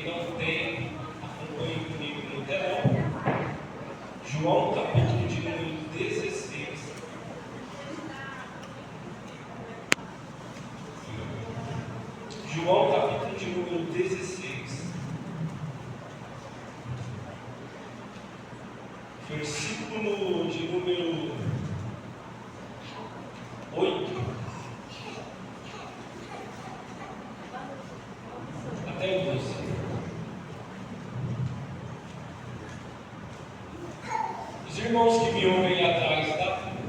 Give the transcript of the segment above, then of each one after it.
não tem, acompanhe comigo no telão. João, capítulo de número 16. João, capítulo de número 16. Versículo de número 8 até o 12. Os irmãos que me ouvem aí atrás,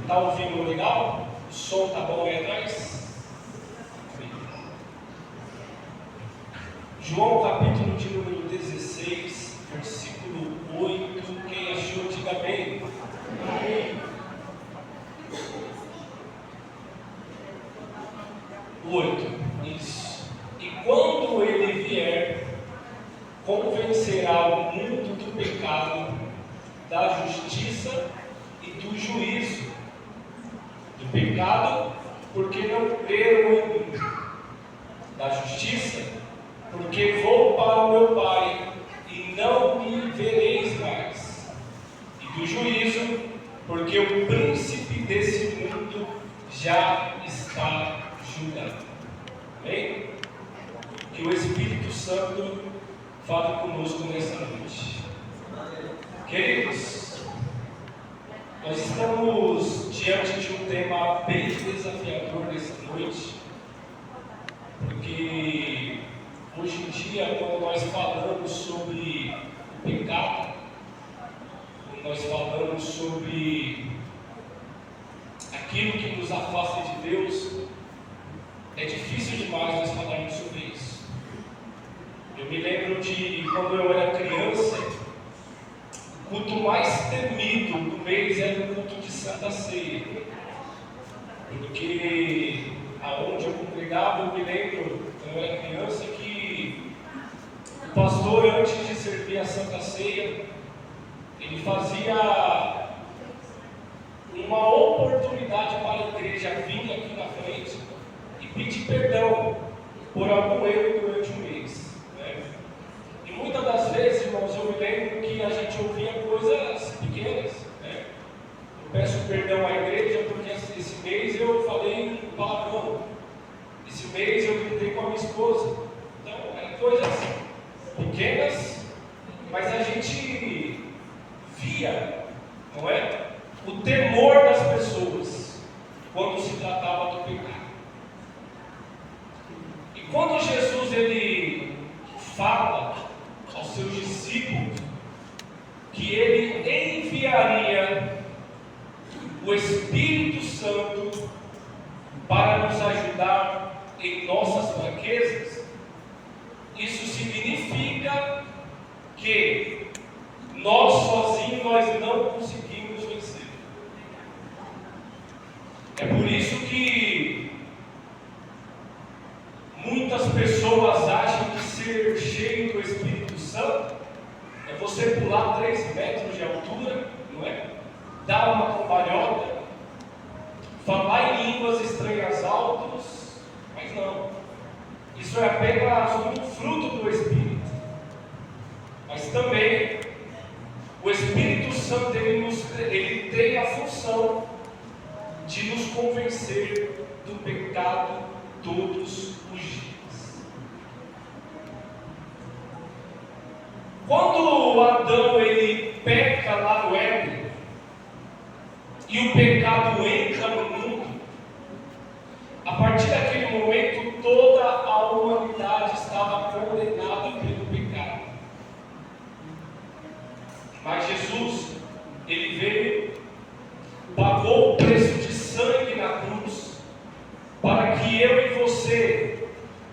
tá ouvindo legal? O som tá bom aí atrás? João capítulo de número 16, versículo 8. Quem achou, diga amém. Amém. 8. Isso. E quando ele vier, convencerá o mundo do pecado, da justiça e do juízo. Do pecado, porque não creram em mim. Da justiça, porque vou para o meu Pai e não me vereis mais. E do juízo, porque o príncipe desse mundo já está julgado. Amém? Que o Espírito Santo fale conosco nessa noite. Queridos, nós estamos diante de um tema bem desafiador nessa noite, porque hoje em dia, quando nós falamos sobre o pecado, quando nós falamos sobre aquilo que nos afasta de Deus, é difícil demais nós falarmos sobre isso. Eu me lembro de quando eu era criança, o culto mais temido do mês era o culto de Santa Ceia, porque aonde eu congregava, eu me lembro, quando eu era criança, que o pastor, antes de servir a Santa Ceia, ele fazia uma oportunidade para a igreja vir aqui na frente e pedir perdão por algum erro durante o mês, né? E muitas das vezes, irmãos, eu me lembro que a gente ouvia coisas pequenas, né? Eu peço perdão à igreja porque esse mês eu falei um palavrão, esse mês eu gritei com a minha esposa. Então, eram coisas pequenas, mas a gente via, não é? O temor das pessoas quando se tratava do pecado. E quando Jesus ele fala aos seus discípulos que ele enviaria o Espírito Santo para nos ajudar em nossas fraquezas, isso significa que nós sozinhos nós não conseguimos vencer. É por isso que muitas pessoas acham que ser cheio do Espírito Santo é você pular 3 metros de altura, não é? Dar uma cambalhota, falar em línguas estranhas altos, mas não. Isso é apenas um fruto do Espírito. Mas também o Espírito Santo ele tem a função de nos convencer do pecado todos os dias. Quando Adão ele peca lá no Éden e o pecado entra no mundo, a partir daquele momento toda a humanidade estava condenada pelo pecado. Mas Jesus, ele veio, pagou o preço de sangue na cruz, para que eu e você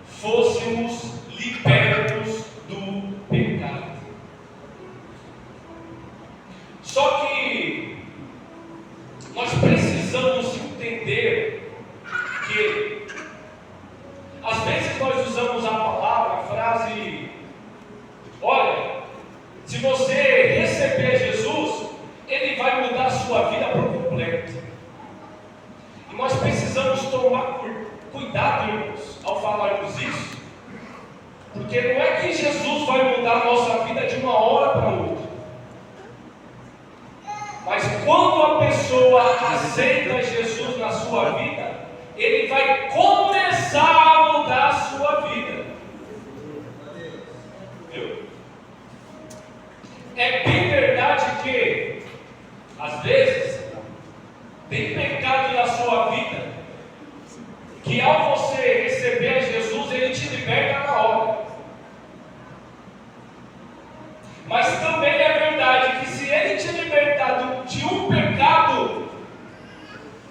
fôssemos libertos do pecado. Só que nós precisamos entender que às vezes nós usamos a palavra, a frase, olha, se você receber Jesus, Ele vai mudar a sua vida por completo. E nós precisamos tomar cuidado, irmãos, ao falarmos isso, porque não é que Jesus vai mudar a nossa vida de uma hora para outra. Mas quando a pessoa aceita Jesus na sua vida, ele vai começar a mudar a sua vida. Viu? É bem verdade que, às vezes, tem pecado na sua vida que, ao você receber Jesus, ele te liberta na hora. Mas também é verdade que, se ele te libertar de um pecado,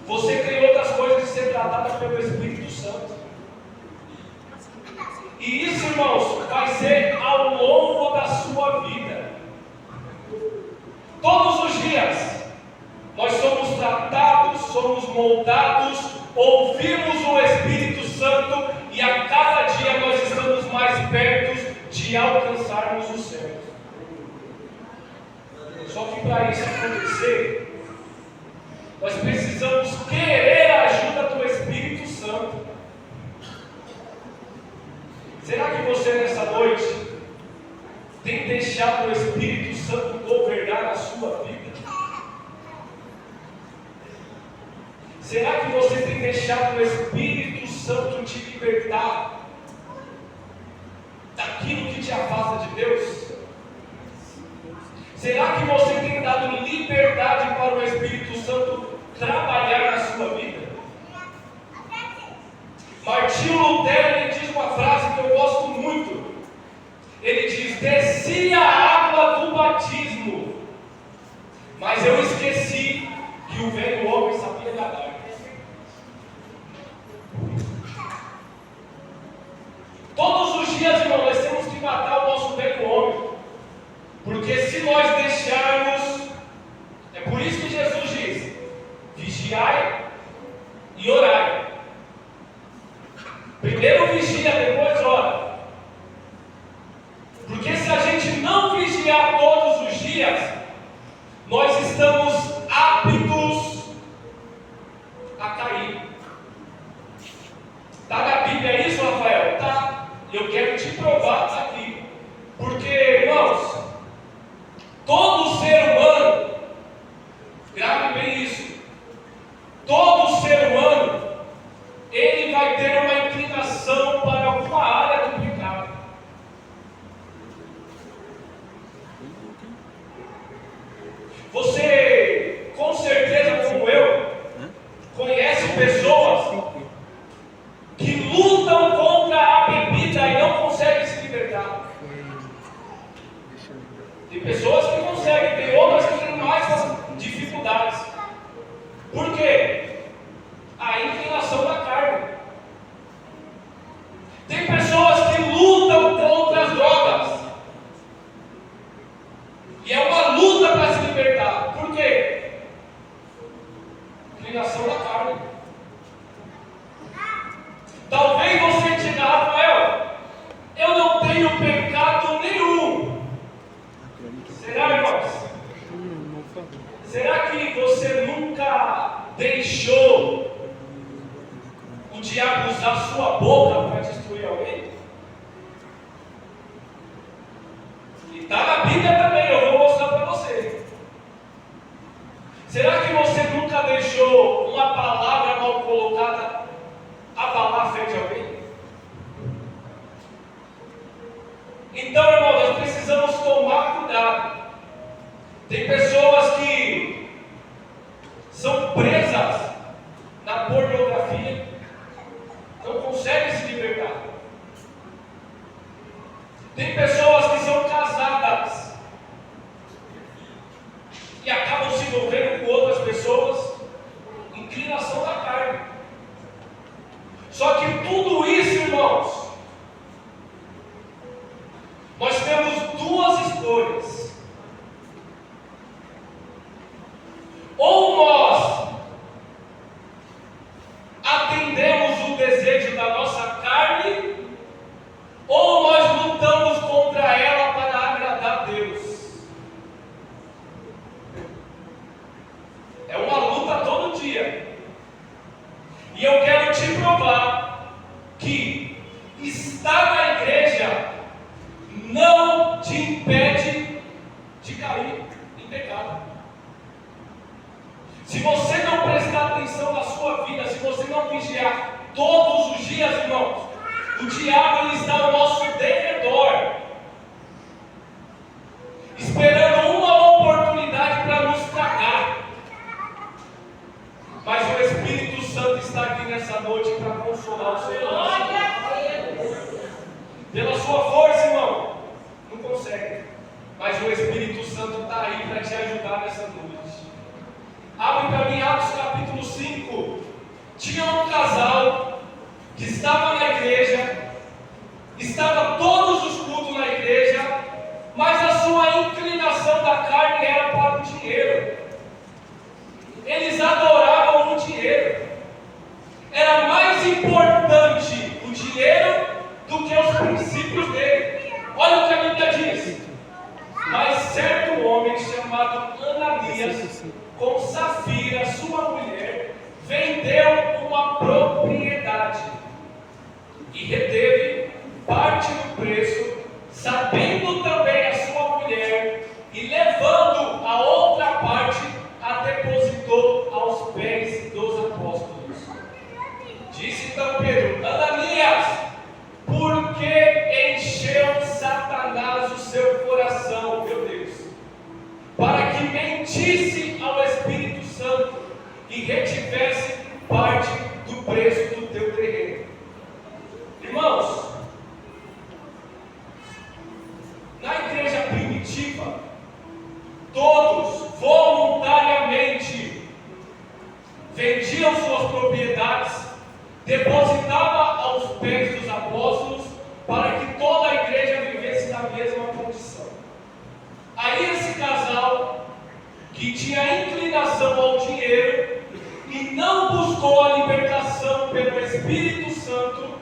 você tem outras coisas de ser tratadas pelo Espírito Santo. E isso, irmãos, vai ser ao longo da sua vida. Todos os dias nós somos tratados, somos moldados, ouvimos o Espírito Santo e a cada dia nós estamos mais perto de alcançarmos o céu. Só que para isso acontecer, nós precisamos querer a ajuda do Espírito Santo. Será que você nessa noite tem deixado o Espírito Santo governar a sua vida? Será que você tem deixado o Espírito Santo te libertar daquilo que te afasta de Deus? Será que você tem dado liberdade para o Espírito Santo trabalhar na sua vida? Martinho Lutero, ele diz uma frase que eu gosto muito. Ele diz: descia a água do batismo, mas eu esqueci que o velho homem sabia nadar. Todos os dias, irmão, nós temos que matar o nosso velho homem. Porque se nós deixarmos, é por isso que Jesus diz: vigiai e orai. Primeiro vigia, depois ora. Porque se a gente não vigiar todos os dias, nós estamos aptos a cair. Está na Bíblia isso, Rafael? Tá. Eu quero te provar isso aqui. Porque, irmãos, todo ser humano, grave bem isso, todo ser humano, ele vai ter uma inclinação para alguma área do pecado. Você, com certeza, como eu, conhece pessoas que lutam contra a bebida e não conseguem se libertar. Tem pessoas que conseguem, tem outras que têm mais dificuldades. Por quê? A inclinação da carne. Tem pessoas que lutam contra as drogas. E é uma luta para se libertar. Por quê? Inclinação da carne. Talvez você diga: Rafael, eu não tenho pecado nenhum. Será, irmãos? Será que você nunca deixou o diabo usar sua boca para destruir alguém? E está na Bíblia também, eu vou mostrar para você. Será que você nunca deixou uma palavra mal colocada abalar a fé de alguém? Então, irmão, nós precisamos tomar cuidado. Tem pessoas que são presas na pornografia, não conseguem se libertar. Tem pessoas que são casadas e acabam se envolvendo com outras pessoas, inclinação da carne. Só que tudo isso, irmãos, nós temos duas escolhas. Ou nós atendemos o desejo da nossa carne, ou nós lutamos contra te impede de cair em pecado. Se você não prestar atenção na sua vida, se você não vigiar todos os dias, irmãos, o diabo ele está ao nosso derredor, esperando uma oportunidade para nos tragar. Mas o Espírito Santo está aqui nessa noite para consolar o seu coração. Pela sua força, irmão, não consegue. Mas o Espírito Santo está aí para te ajudar nessa noite. Abre para mim Atos capítulo 5. Tinha um casal que estava na igreja, estava todos os cultos na igreja, mas a sua inclinação da carne era para o dinheiro. Eles adoravam o dinheiro. Era mais importante o dinheiro do que os princípios dele. Olha o que a Bíblia diz. Mas certo homem chamado Ananias, com Safira, sua mulher, vendeu uma propriedade e reteve parte do preço, sabendo também a sua mulher, e levando a outra parte, a depositou aos pés dos apóstolos. Disse então Pedro: Ananias, por que encheu Satanás o seu coração, meu Deus, para que mentisse ao Espírito Santo e retivesse parte do preço do teu terreno? Irmãos, na igreja primitiva, todos voluntariamente vendiam suas propriedades, depositavam aos pés dos apóstolos, para que toda a igreja vivesse na mesma condição. Aí esse casal, que tinha inclinação ao dinheiro e não buscou a libertação pelo Espírito Santo,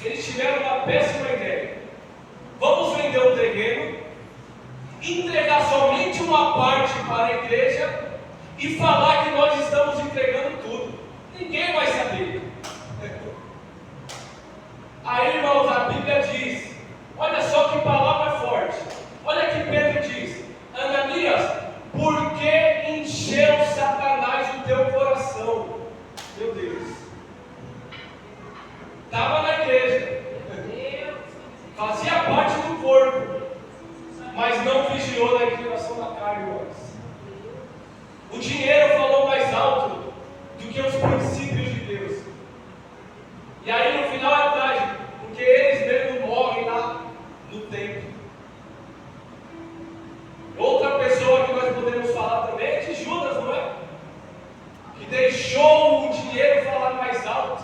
eles tiveram uma péssima ideia. Vamos vender o terreno, entregar somente uma parte para a igreja e falar que nós estamos entregando tudo. Ninguém vai saber. Aí, irmãos, a Bíblia diz, olha só que palavra forte. Olha que Pedro diz: Ananias, por que encheu Satanás o teu coração? Meu Deus. Estava na igreja, fazia parte do corpo, mas não vigiou na inclinação da carne, irmãos. O dinheiro falou mais alto do que os princípios de Deus. E aí no final é trágico, porque eles mesmos morrem lá no templo. Outra pessoa que nós podemos falar também é de Judas, não é? Que deixou o dinheiro falar mais alto.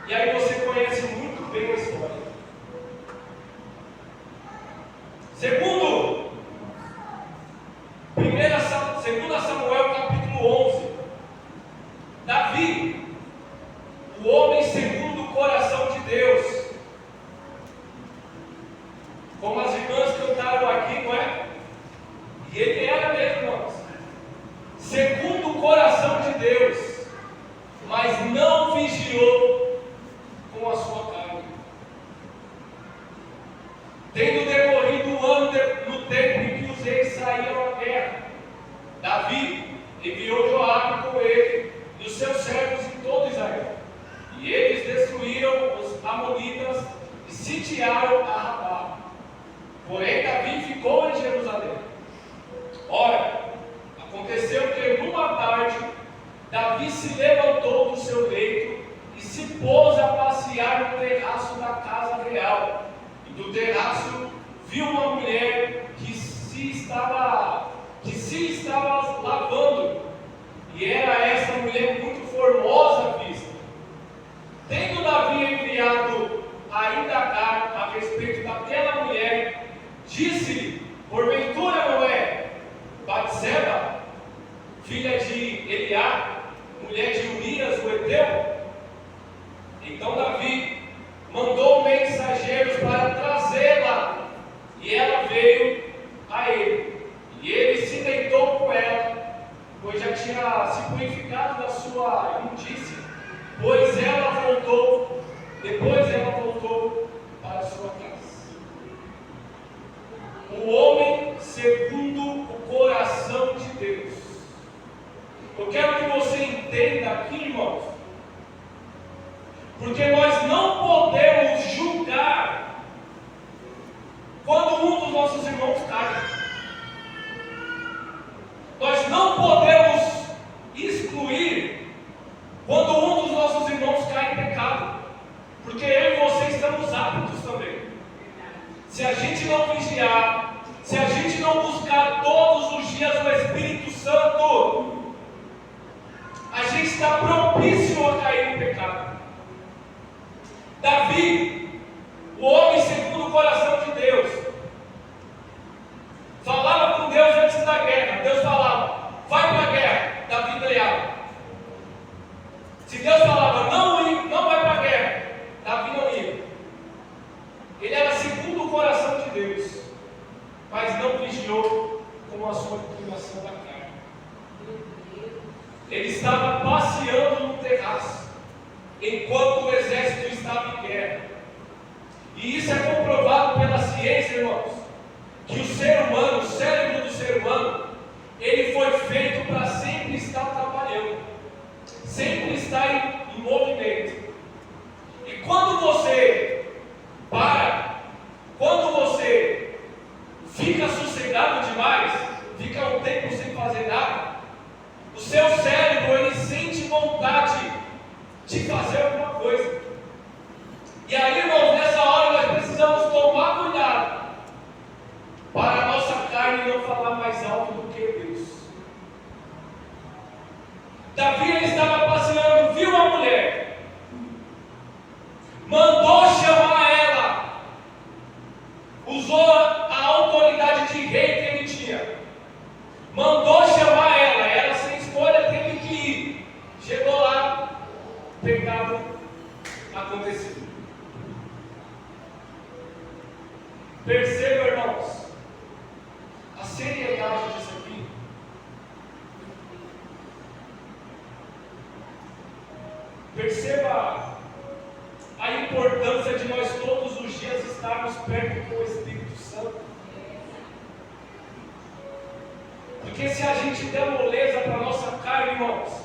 E aí você conhece muito bem a história. Segundo, 2 Samuel capítulo 11. Davi, o homem segundo o coração de Deus. Como as irmãs cantaram aqui, não é? E ele era mesmo, irmãos, segundo o coração de Deus, mas não vigiou com a sua carne. Tendo decorrido o ano no tempo em que os reis saíram à guerra, Davi enviou Joabe com ele e os seus servos em todo Israel. E eles destruíram os amonitas e sitiaram a Rabá. Porém, Davi ficou em Jerusalém. Ora, aconteceu que numa tarde, Davi se levantou do seu leito e se pôs a passear no terraço da casa real. E do terraço viu uma mulher que se estava lavando. E era essa mulher muito formosa à vista. Tendo Davi enviado a indagar a respeito daquela mulher, disse-lhe: porventura não é Batseba, filha de Eliá, mulher de Urias, o Heteu? Então Davi mandou mensageiros para trazê-la, e ela veio a ele. E ele se deitou com ela, pois já tinha se purificado da sua imundícia. Depois ela voltou para a sua casa. segundo o coração de Deus. Eu quero que você entenda aqui, irmãos, porque nós não podemos julgar quando um dos nossos irmãos cai. Nós não podemos excluir quando um dos nossos irmãos cai em pecado, porque eu e você estamos aptos também. Se a gente não vigiar, se a gente não buscar todos os dias o Espírito Santo, a gente está propício a cair em pecado. Davi, o homem segundo o coração de Deus, falava com Deus antes da guerra. Deus falava, vai para a guerra. Davi ganhava. Se Deus falava, não vai para a guerra, Davi não ia. Ele era segundo o coração de Deus, mas não vigiou com a sua inclinação da carne. Ele estava passeando no terraço, enquanto o exército estava em guerra. E isso é comprovado pela ciência, irmãos, que o ser humano, o cérebro do ser humano, ele foi feito para sempre estar trabalhando, sempre estar em movimento. E quando você para, quando você fica sossegado demais, fica um tempo sem fazer nada, o seu cérebro, ele sente vontade de fazer alguma coisa. E aí, irmãos, nessa hora nós precisamos tomar cuidado para a nossa carne não falar mais alto do que Deus. Davi, ele estava passeando, viu a mulher, mandou chamar ela, usou a autoridade de rei que ele tinha, mandou chamar ela sem escolha teve que ir. Chegou lá, pecado aconteceu. Perceba, irmãos, a seriedade disso aqui. Perceba a importância de nós todos os dias estarmos perto do Espírito Santo. Porque se a gente der moleza para a nossa carne, irmãos,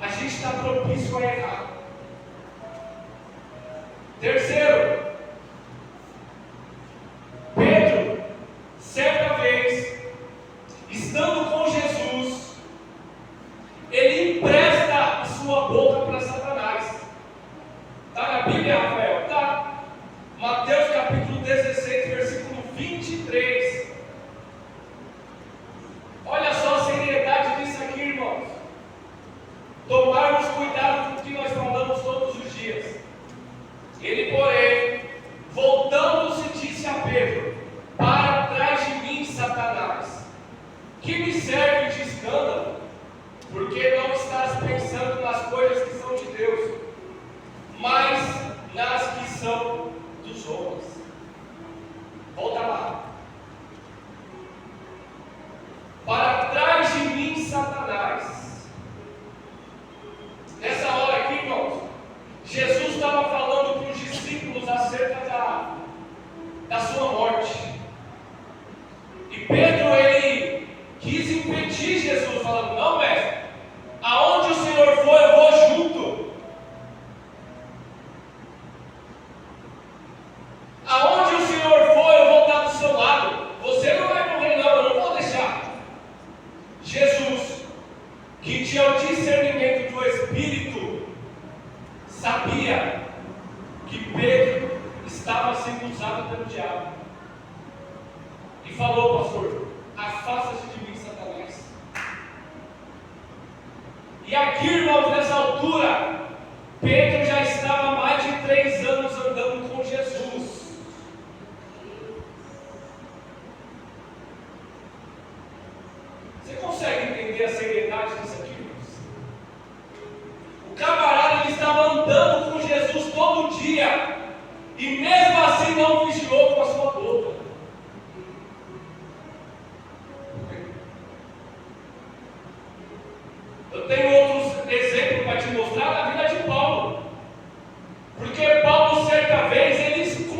a gente está propício a errar. Terceiro, Pedro, certa vez, estando com Jesus, ele empresta a sua boca para Satanás. Está na Bíblia, Rafael? Está. Mateus capítulo 16, versículo 23. Olha só a seriedade disso aqui, irmãos. Tomarmos cuidado com o que nós falamos todos os dias. Ele, porém, voltando-se, disse a Pedro: para trás de mim, Satanás, que me serve de escândalo, porque não estás pensando nas coisas que são de Deus, mas nas que são dos homens. Volta lá. Para trás de mim, Satanás. Nessa hora aqui, irmãos, Jesus estava falando para os discípulos acerca da sua morte. E Pedro, ele quis impedir Jesus, falando: não, mestre, aonde o Senhor for, eu vou junto. Aonde o Senhor for, eu vou estar do seu lado. Você não vai morrer, não, eu não vou deixar. Jesus, que tinha o discernimento do Espírito, sabia que Pedro estava sendo usado pelo diabo. E falou: pastor, afasta-se de mim, Satanás. E aqui, irmãos, nessa altura, Pedro já estava há mais de 3 anos andando com Jesus. Você consegue entender a seriedade disso aqui, irmãos? O camarada, ele estava andando com Jesus todo dia, e mesmo assim não vigiou com a sua boca. Eu tenho outros exemplos para te mostrar da vida de Paulo. Porque Paulo, certa vez, ele excluiu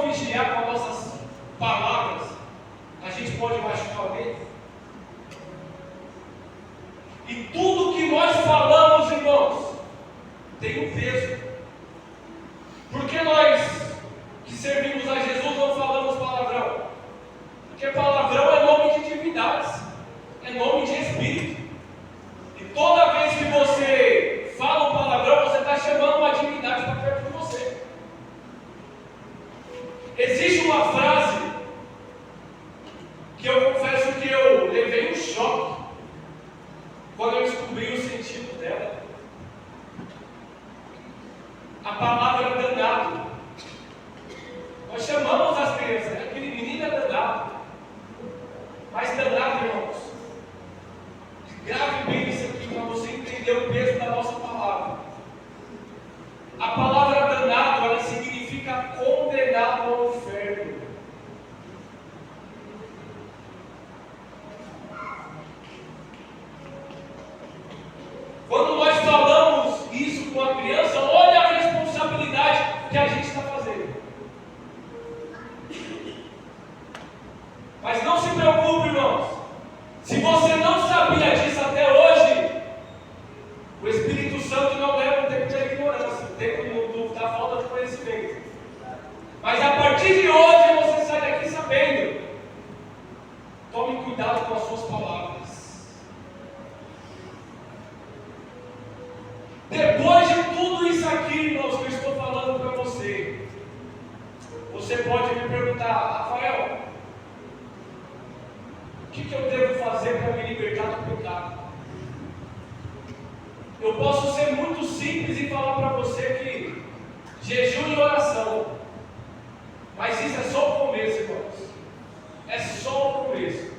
não vigiar com as nossas palavras, a gente pode machucar alguém. E tudo que nós falamos, irmãos, tem um peso. Porque nós que servimos a Jesus não falamos palavrão? Porque palavrão é nome de divindades, é nome de espírito. E toda vez que você fala um palavrão, você está chamando uma divindade para perto de você. Existe uma frase que eu confesso que eu levei um choque quando eu descobri o sentido dela. A palavra danado. Nós chamamos as crianças, aquele menino é danado. Mas danado, irmãos, grave bem isso aqui para você entender o peso da nossa palavra. A palavra danado, ela significa condenado ao inferno. Quando nós falamos isso com a criança, olha a responsabilidade que a gente está fazendo. Mas não se preocupe, irmãos. Se você não sabia disso até hoje, o Espírito Santo não leva o tempo da ignorância, o tempo da falta de conhecimento. Mas a partir de hoje você sai daqui sabendo. Tome cuidado com as suas palavras. Depois de tudo isso aqui, irmãos, que eu estou falando para você, você pode me perguntar: Rafael, o que eu devo fazer para me libertar do pecado? Eu posso ser muito simples e falar para você que jejum e oração. Mas isso é só o começo, irmãos. É só o começo.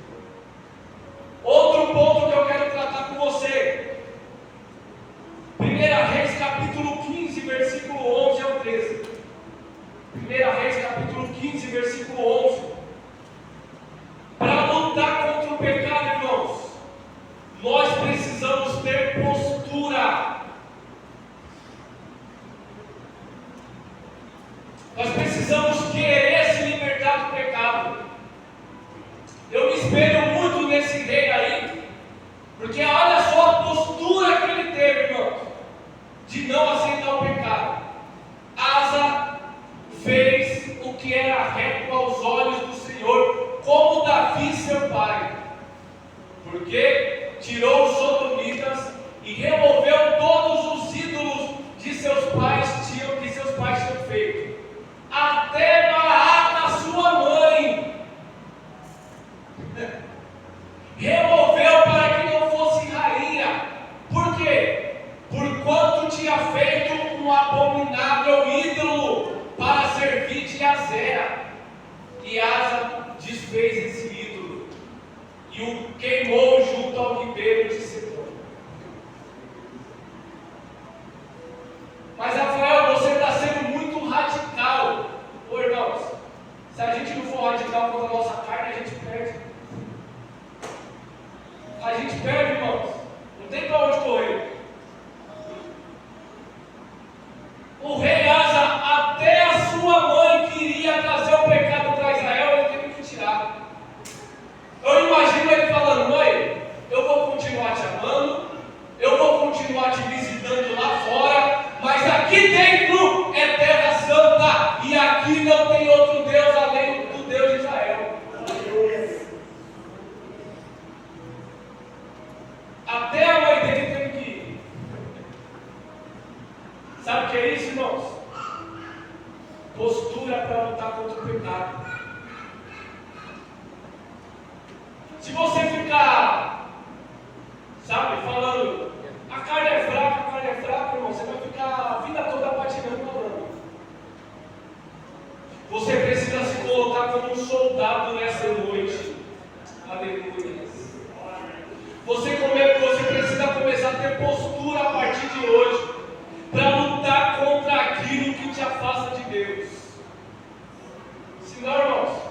Outro ponto que eu quero tratar com você. 1 Reis capítulo 15, versículo 11 ao 13. 1 Reis capítulo 15, versículo 11. Para lutar contra o pecado, irmãos, nós precisamos ter postura. Nós precisamos querer se libertar do pecado. Eu me espelho muito nesse rei aí, porque olha só a postura que ele teve, irmãos, de não aceitar o pecado. Asa fez o que era reto aos olhos do Senhor, como Davi seu pai, porque tirou os sodomitas e removeu todos os ídolos que seus pais tinham feito, até Maaca, sua mãe, removeu para que não fosse rainha. Por quê? Porquanto tinha feito um abominável ídolo para servir de Azera. E Asa desfez esse ídolo e o queimou junto ao ribeiro de Cedron. Mas Rafael, você está sendo muito radical. Ô irmãos, se a gente não for radical contra a nossa carne, a gente perde. A gente perde, irmãos. Não tem para onde correr. O rei Asa, até a sua mãe queria trazer o pecado para Israel, ele teve que tirar. Eu imagino ele falando: mãe, eu vou continuar te amando, eu vou continuar te visitando lá fora, mas aqui dentro é terra santa, e aqui não tem outro Deus além do Deus de Israel. Até a mãe dele teve que ir. Sabe o que é isso, irmãos? Postura para lutar contra o pecado. Se você ficar, sabe, falando, a carne é fraca, irmão, você vai ficar a vida toda patinando na lama. Você precisa se colocar como um soldado nessa noite. Aleluia. Você precisa começar a ter postura a partir de hoje, para lutar contra aquilo que te afasta de Deus. Senão, irmãos,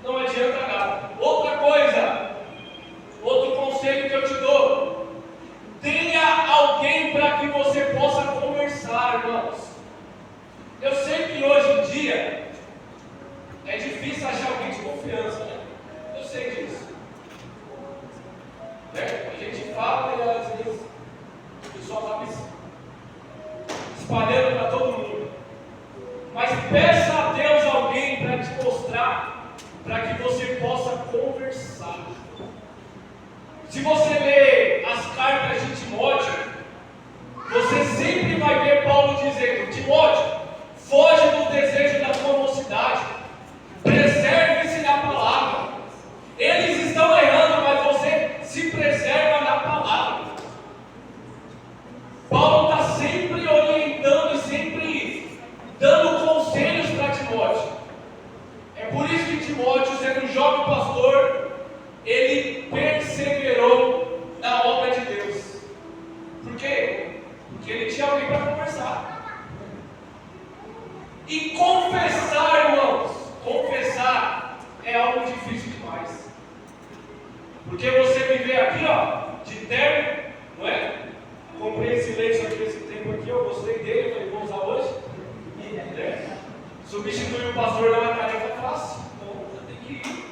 não adianta nada. Outra coisa, outro conselho que eu te dou: tenha alguém para que você possa conversar, irmãos. Eu sei que hoje em dia é difícil achar alguém de confiança, né? Eu sei disso. Né? A gente fala e às vezes o pessoal acaba espalhando para todo mundo. Mas peça a Deus alguém para te mostrar, para que você possa conversar. Se você ler as cartas de Timóteo, você sempre vai ver Paulo dizendo: Timóteo, foge do desejo da tua mocidade, preserve-se da palavra. Eles estão errando, mas você se preserva da palavra. Paulo está sempre orientando e sempre dando conselhos para Timóteo. É por isso que Timóteo, sendo um jovem pastor, ele perseverou na obra de Deus. Por quê? Porque ele tinha alguém para conversar. E confessar, irmãos, confessar é algo difícil demais. Porque você viver aqui, de terno, não é? Comprei esse lenço aqui esse tempo aqui, eu gostei dele, falei, vou usar hoje. Substituir o pastor não é uma tarefa fácil, então você tem que ir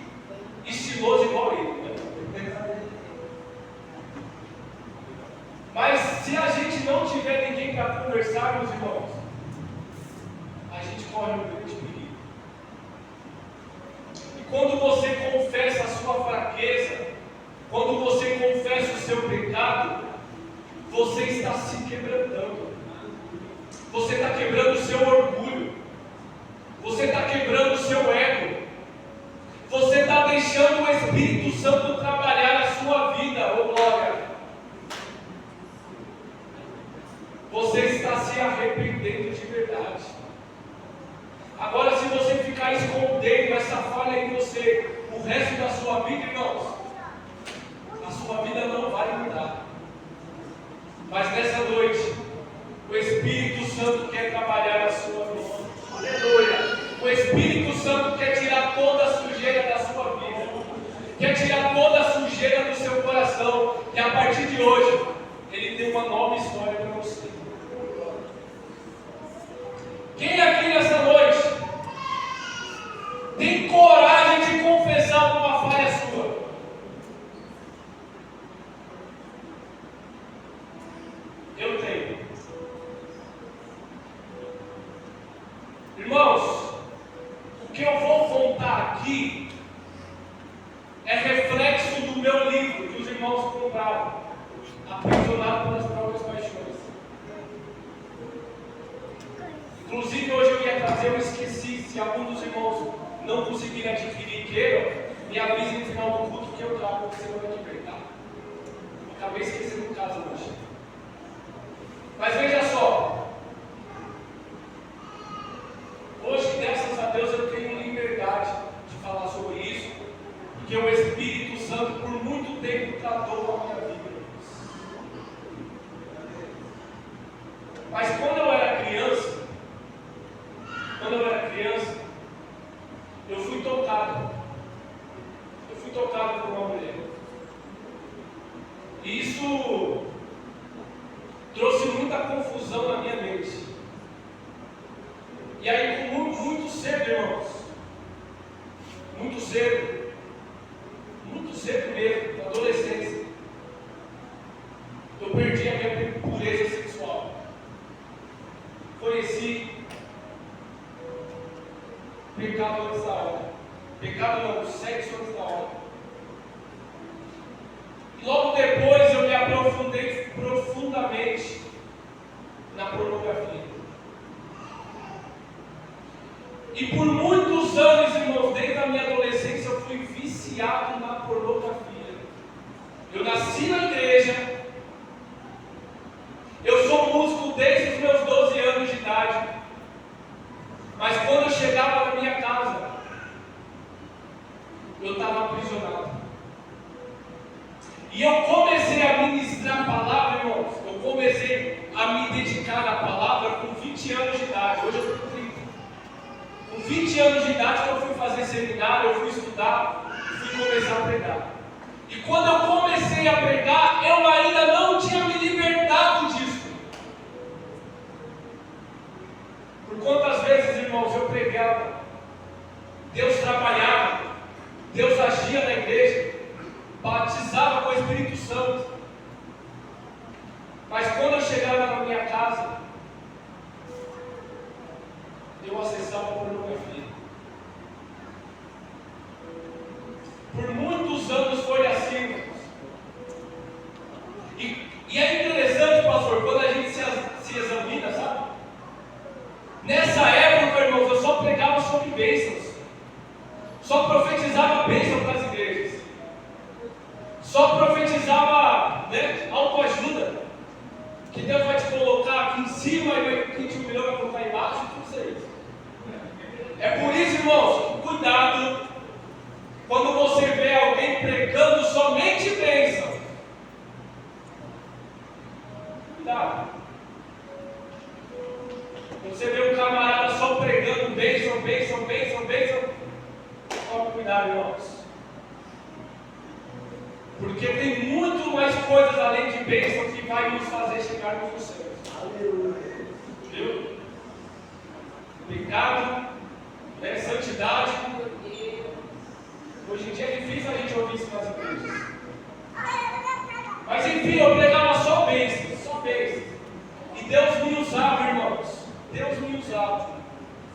estiloso igual ele. Né? Mas se a gente não tiver ninguém para conversar, meus irmãos, a gente corre um grande perigo. E quando você confessa a sua fraqueza, quando você confessa o seu pecado, você está se quebrantando. Você está quebrando o seu orgulho. Você está quebrando o seu ego. Você está deixando o Espírito Santo trabalhar na sua vida, ô glória. Você está se arrependendo de verdade. Agora, se você ficar escondendo essa falha em você o resto da sua vida, irmãos, a sua vida não vai mudar. Mas nessa noite, o Espírito Santo quer trabalhar na sua vida. Aleluia! O Espírito Santo quer tirar toda a sujeira da sua vida. Quer tirar toda a sujeira do seu coração. E a partir de hoje, Ele tem uma nova história para você. Quem aqui nessa noite tem coragem de confessar alguma falha sua? Eu tenho. Irmãos, o que eu vou contar aqui é reflexo do meu livro que os irmãos compraram, Aprisionado pelas Próprias Paixões. Inclusive hoje eu ia trazer, eu esqueci. Se algum dos irmãos não conseguirem adquirir, queiram, me avisem no final do culto que eu trago semana que vem, tá? Eu acabei esquecendo o caso hoje. Mas veja só, hoje, graças a Deus, eu tenho liberdade de falar sobre isso, porque o Espírito Santo por muito tempo tratou a minha vida. Mas quando eu era criança, eu fui tocado. Eu fui tocado por uma mulher. E isso trouxe muita confusão na minha mente. E aí, muito cedo, irmãos, muito cedo mesmo, na adolescência, eu perdi a minha pureza sexual. Conheci pecado antes da hora. Pecado não, sexo antes da hora. E logo depois eu me aprofundei profundamente na pornografia. E por muitos anos, irmãos, desde a minha adolescência, eu fui viciado na pornografia. Eu nasci na igreja, eu sou músico desde os meus 12 anos de idade, mas quando eu chegava na minha casa, eu estava aprisionado. E eu comecei a ministrar a palavra, irmãos, eu comecei a me dedicar à palavra com 20 anos de idade, hoje eu estou com 30. Com 20 anos de idade eu fui fazer seminário, eu fui estudar, fui começar a pregar. E quando eu comecei a pregar, eu ainda não tinha me libertado disso. Por quantas vezes, irmãos, eu preguei pregava, Deus trabalhava, Deus agia na igreja, batizava com o Espírito Santo. Mas quando eu chegava na minha casa, eu acessava a pornografia. Por muitos anos foi assim, irmãos. E é interessante, pastor, quando a gente se examina, sabe? Nessa época, irmãos, eu só pregava sobre bênçãos, só profetizava bênção para as igrejas, só profetizava, autoajuda, que Deus vai te colocar aqui em cima e quem te humilhou vai colocar embaixo, tudo isso aí. É por isso, irmãos, cuidado quando você vê alguém pregando somente bênção. Cuidado. Quando você vê um camarada só pregando bênção, bênção, bênção, bênção, tome cuidado, irmãos. Porque tem muito mais coisas além de bênção que vai nos fazer chegarmos no céu. Aleluia. Viu? Pecado, santidade. Hoje em dia é difícil a gente ouvir isso nas igrejas. Mas enfim, eu pregava só bênçãos, só bênçãos. E Deus me usava, irmãos. Deus me usava.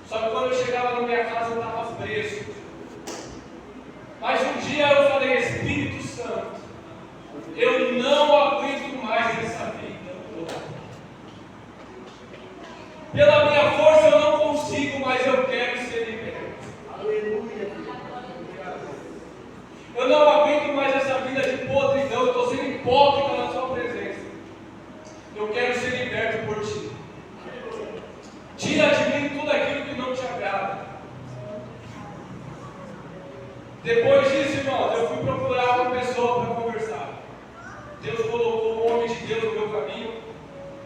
Só que quando eu chegava na minha casa eu estava preso. Mas um dia eu falei, Espírito Santo, eu não aguento mais essa vida. Pela minha força eu não consigo, mas eu quero ser liberto. Aleluia. Eu não aguento mais essa vida de podridão. Eu estou sendo hipócrita na sua presença. Eu quero ser liberto por ti. Tira de mim tudo aquilo que não te agrada. Depois disso, irmãos, eu fui procurar uma pessoa para conversar. Deus colocou um homem de Deus no meu caminho.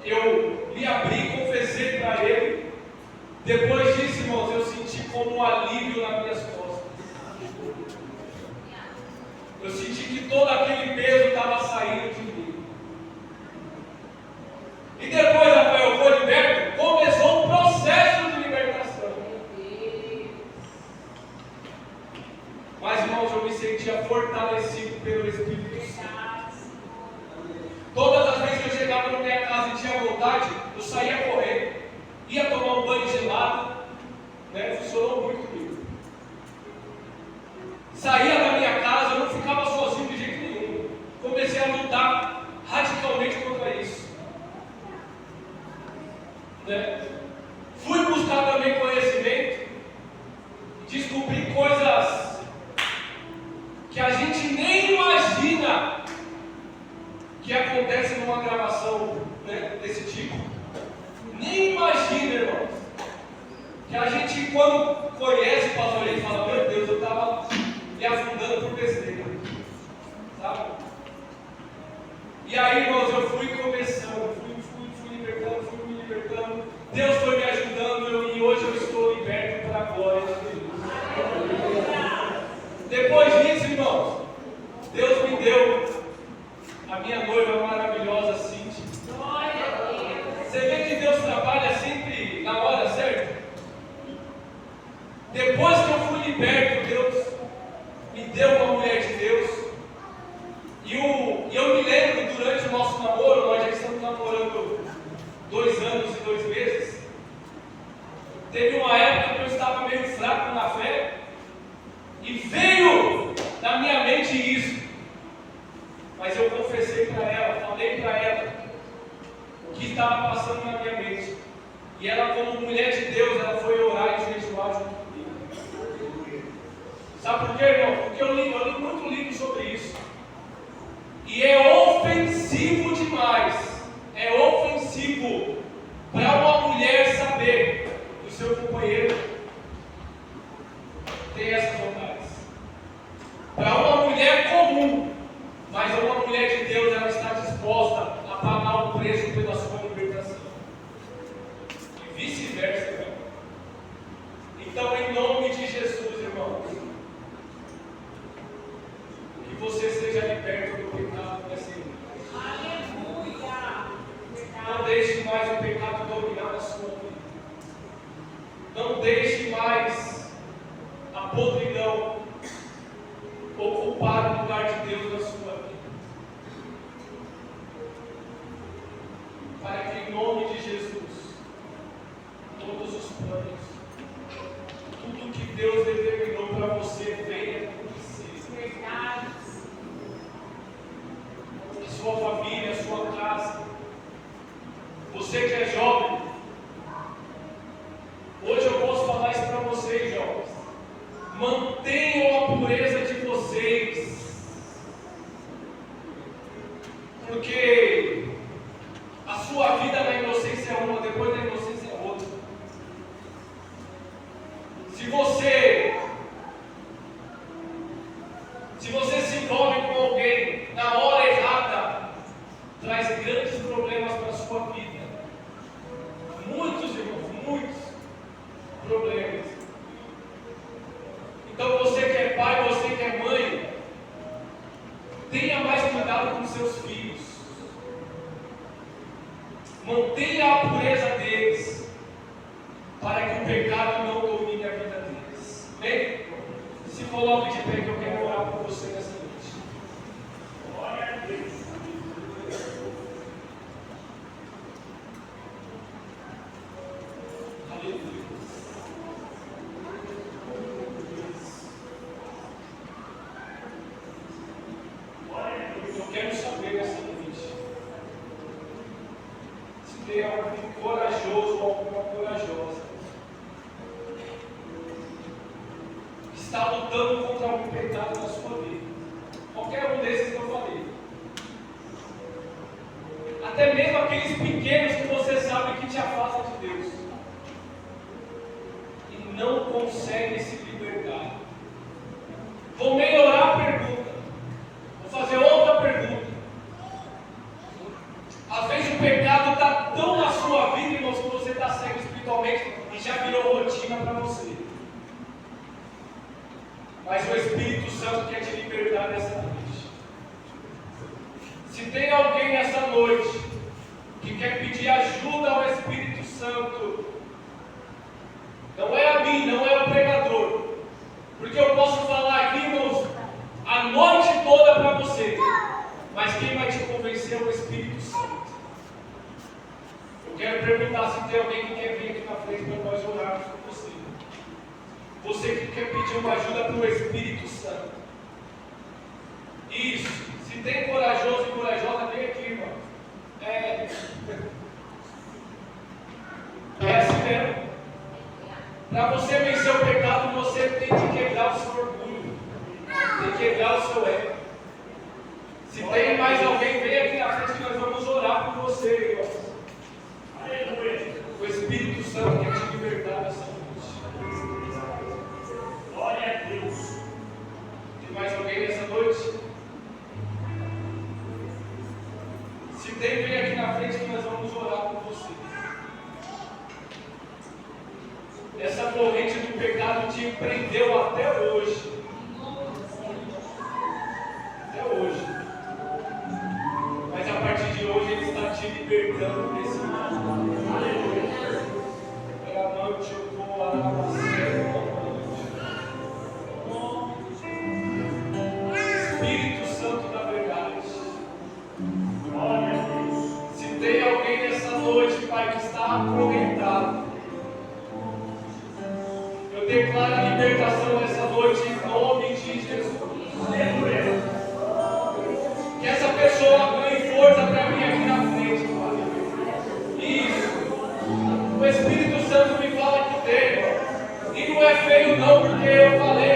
Eu me abri, confessei para ele. Depois disso, irmãos, eu senti como um alívio nas minhas costas. Eu senti que todo aquele peso estava saindo de mim. E depois, Rafael, foi liberto. Começou um processo de libertação. Mas, irmãos, eu me sentia fortalecido pelo Espírito Santo. Todas as vezes que eu chegava na minha casa e tinha vontade, eu saía correndo, ia tomar um banho gelado, funcionou muito comigo. Saía da minha casa, eu não ficava sozinho de jeito nenhum. Comecei a lutar radicalmente contra isso. Fui buscar também conhecimento, descobri coisas que a gente nem imagina que acontece numa gravação desse tipo. Nem imagina, irmãos. Que a gente, quando conhece o pastor, ele fala, meu Deus, eu estava me afundando por besteira. Sabe? E aí, irmãos, eu fui começando, fui libertando, fui me libertando. Deus foi me ajudando e hoje eu estou liberto para a glória de Deus. Depois disso, irmãos, Deus me deu a minha noiva maravilhosa, Cintia. Você vê que Deus trabalha sempre na hora certa? Depois que eu fui liberto, Deus me deu uma mulher de Deus. E eu me lembro, durante o nosso namoro, nós já estamos namorando 2 anos e 2 meses. Teve uma época que eu estava meio fraco na fé. E veio na minha mente isso. Mas eu confessei para ela, falei para ela o que estava passando na minha mente. E ela, como mulher de Deus, ela foi orar e jejuar junto comigo. Sabe por quê, irmão? Porque eu li muito livro sobre isso. E é ofensivo demais. É ofensivo para uma mulher saber que o seu companheiro tem essas vontades. Para uma mulher comum, mas uma mulher de Deus, ela está disposta a pagar o preço pela sua libertação. E vice-versa, irmão. Então, em nome de Jesus, irmãos, que você seja liberto do pecado nessa noite. Aleluia! Não deixe mais o pecado dominar a sua vida. Não deixe mais podridão ocupar o lugar de Deus na sua vida. Para que em nome de Jesus, todos os planos, tudo que Deus determinou para você venha acontecer. Verdade. A sua família, a sua casa. Você que é jovem, hoje eu posso falar isso para vocês, jovens. Mantenham a pureza de vocês. Porque a sua vida na inocência é uma, depois da inocência é outra. Se você se envolve com alguém na hora errada, traz grandes problemas para a sua vida. Muitos, irmãos, muitos problemas. Então você que é pai, você que é mãe, tenha mais cuidado com seus filhos. Mantenha a pureza deles, para que o pecado não domine a vida deles. Bem, se coloque de pé que eu quero orar por você nessa noite. Glória a Deus. Aleluia. Eu quero saber nessa noite se tem algum corajoso ou alguma corajosa que está lutando contra algum pecado na sua vida. Qualquer um desses que eu falei. Até mesmo aqueles pequenos que você sabe que te afastam de Deus e não consegue se libertar. Vou melhorar a pergunta. Vou fazer outra pergunta. Às vezes o pecado está tão na sua vida, irmãos, que você está cego espiritualmente e já virou rotina para você. Mas o Espírito Santo quer te libertar nessa noite. Se tem alguém nessa noite que quer pedir ajuda ao Espírito Santo, não é a mim, não é o pregador, porque eu posso falar aqui, irmãos, a noite toda para você, mas quem vai te convencer é o Espírito Santo. Eu quero perguntar se tem alguém que quer vir aqui na frente para nós orarmos por você. Você que quer pedir uma ajuda para o Espírito Santo. Isso. Se tem corajoso e corajosa, vem aqui, irmão. É assim mesmo. Para você vencer o pecado, você tem que quebrar o seu orgulho. Tem que quebrar o seu ego. Se tem mais alguém, vem aqui na frente que nós vamos orar por você, irmão. Aleluia. O Espírito Santo quer te libertar dessa noite. Glória a Deus. Tem mais alguém nessa noite? Se tem, vem aqui na frente que nós vamos orar por você. Essa corrente do pecado te prendeu até hoje. Até hoje. Mas a partir de hoje ele está te libertando desse mal. Aleluia. Pela noite eu vou orar você. Espírito Santo da verdade. Glória a Deus. Se tem alguém nessa noite, Pai, que está acorrentado, eu declaro a libertação nessa noite em nome de Jesus. Aleluia. Que essa pessoa ganhe força para vir aqui na frente, Pai. Isso. O Espírito Santo me fala que tem. E não é feio não, porque eu falei